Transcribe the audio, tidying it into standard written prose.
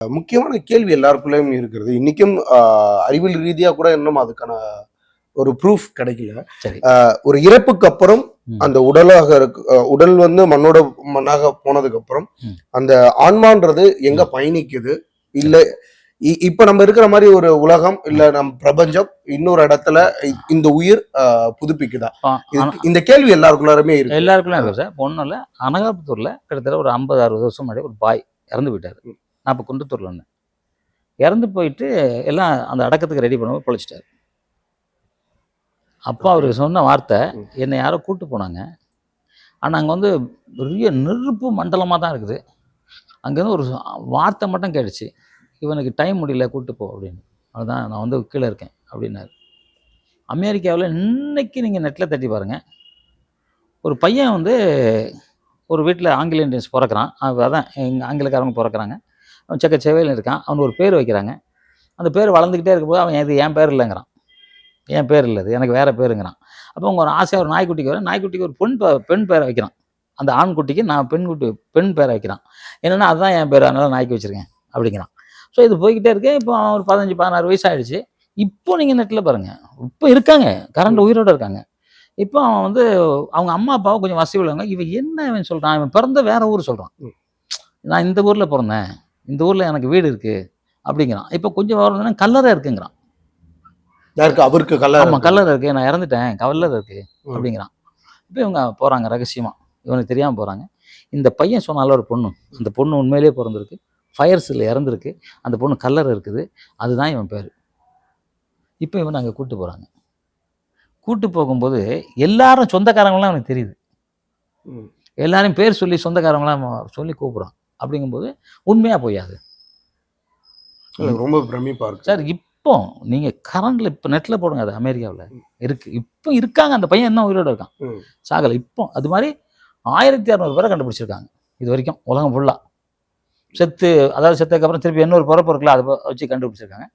முக்கியமான கேள்வி எல்லாருக்குள்ளயும் இருக்கிறது. இன்னைக்கும் அறிவியல் ரீதியா கூட இன்னும் அதுக்கான ஒரு ப்ரூஃப் கிடைக்கல. சரி. ஒரு இறப்புக்கு அப்புறம் அந்த உடலாக இருக்கு உடல் வந்து மண்ணோட மண்ணாக போனதுக்கு அப்புறம் அந்த ஆன்மான்றது எங்க பயணிக்குது? இல்ல இப்ப நம்ம இருக்கிற மாதிரி ஒரு உலகம் இல்ல நம் பிரபஞ்சம் இன்னொரு இடத்துல இந்த உயிர் புதுப்பிக்குதா? இந்த கேள்வி எல்லாருக்குள்ளாருமே இருக்கு. எல்லாருக்குள்ள இருக்கு சார். ஒன்றும் இல்லை, அனகாபுத்தூர்ல கிட்டத்தட்ட ஒரு 50-60 வருஷம் முன்னாடி ஒரு பாய் இறந்து போயிட்டாரு. நான் இப்போ குன்றத்தூர்ல இருந்தேன். இறந்து போயிட்டு எல்லாம் அந்த அடக்கத்துக்கு ரெடி பண்ணும்போது பொழைச்சிட்டாரு. அப்போ அவர் சொன்ன வார்த்தை, என்னை யாரோ கூப்பிட்டு போனாங்க. ஆனால் அங்கே வந்து பெரிய நெருப்பு மண்டலமாக தான் இருக்குது. அங்கேருந்து ஒரு வார்த்தை மட்டும் கேட்டுச்சு, இவனுக்கு டைம் முடியல கூப்பிட்டு போ அப்படின்னு. அதுதான் நான் வந்து கீழே இருக்கேன் அப்படின்னாரு. அமெரிக்காவில் இன்னைக்கு நீங்கள் நெட்டில் தட்டி பாருங்கள், ஒரு பையன் வந்து ஒரு வீட்டில் ஆங்கில இண்டியன்ஸ் பிறக்கிறான். அதான் எங்கள் ஆங்கிலக்காரங்க பிறக்கிறாங்க. அவன் செக்க செவையில் இருக்கான். அவனுக்கு ஒரு பேர் வைக்கிறாங்க. அந்த பேர் வளர்ந்துக்கிட்டே இருக்கும்போது அவன் இது என் பேர் இல்லைங்கிறான். என் பேர் இல்லை, இது எனக்கு வேறு பேருங்கிறான். அப்போ அவங்க ஒரு ஆசையாக ஒரு நாய்க்குட்டிக்கு வர, நாய்க்குட்டிக்கு ஒரு பெண் பேரை வைக்கிறான். அந்த ஆண்குட்டிக்கு நான் பெண் பேரை வைக்கிறான். என்னென்னா அதுதான் என் பேர், அதனால நாய்க்கு வச்சுருக்கேன் அப்படிங்கிறான். ஸோ இது போய்கிட்டே இருக்கேன். இப்போ அவன் ஒரு 15-16 வயசு ஆகிடுச்சு. இப்போ நீங்கள் நெட்டில் பாருங்கள், இப்போ இருக்காங்க, கரண்ட் உயிரோடு இருக்காங்க. இப்போ அவன் வந்து அவங்க அம்மா அப்பாவை கொஞ்சம் வசதி உள்ளவங்க. இவன் என்ன இவன் சொல்கிறான், இவன் பிறந்த வேற ஊர் சொல்கிறான். நான் இந்த ஊரில் பிறந்தேன், இந்த ஊரில் எனக்கு வீடு இருக்குது அப்படிங்கிறான். இப்போ கொஞ்சம் வரணுன்னா கல்லறை இருக்குங்கிறான். யாருக்கு? அவருக்கு கல்லறை? ஆமாம், கல்லறை இருக்குது, நான் இறந்துட்டேன், கல்லறை இருக்குது அப்படிங்கிறான். இப்போ இவங்க போகிறாங்க ரகசியமாக, இவனுக்கு தெரியாமல் போகிறாங்க. இந்த பையன் சொன்னால ஒரு பொண்ணு, அந்த பொண்ணு உண்மையிலேயே பிறந்திருக்கு, ஃபயர்ஸில் இறந்துருக்கு, அந்த பொண்ணு கல்லறை இருக்குது, அதுதான் இவன் பேர். இப்போ இவன் அங்கே கூப்பிட்டு போகிறாங்க. கூப்பிட்டு போகும்போது எல்லாரும் சொந்தக்காரங்களாம் அவனுக்கு தெரியுது. எல்லாரையும் பேர் சொல்லி சொந்தக்காரங்களாம் சொல்லி கூப்பிட்றான். அப்படிங்கும்போது உண்மையாக போயாது. ரொம்ப பிரமிப்பாக இருக்கு சார். இப்போ நீங்கள் கரண்டில் இப்போ நெட்டில் போடுங்க, அது அமெரிக்காவில் இருக்குது. இப்போ இருக்காங்க, அந்த பையன் என்ன உயிரோடு இருக்கான், சாகலை. இப்போ அது மாதிரி 1600 பேரை கண்டுபிடிச்சிருக்காங்க இது வரைக்கும், உலகம் ஃபுல்லாக. அதாவது செத்ததுக்கப்புறம் திருப்பி இன்னொரு பிறப்பு இருக்குல்ல, அதை வச்சு கண்டுபிடிச்சிருக்காங்க.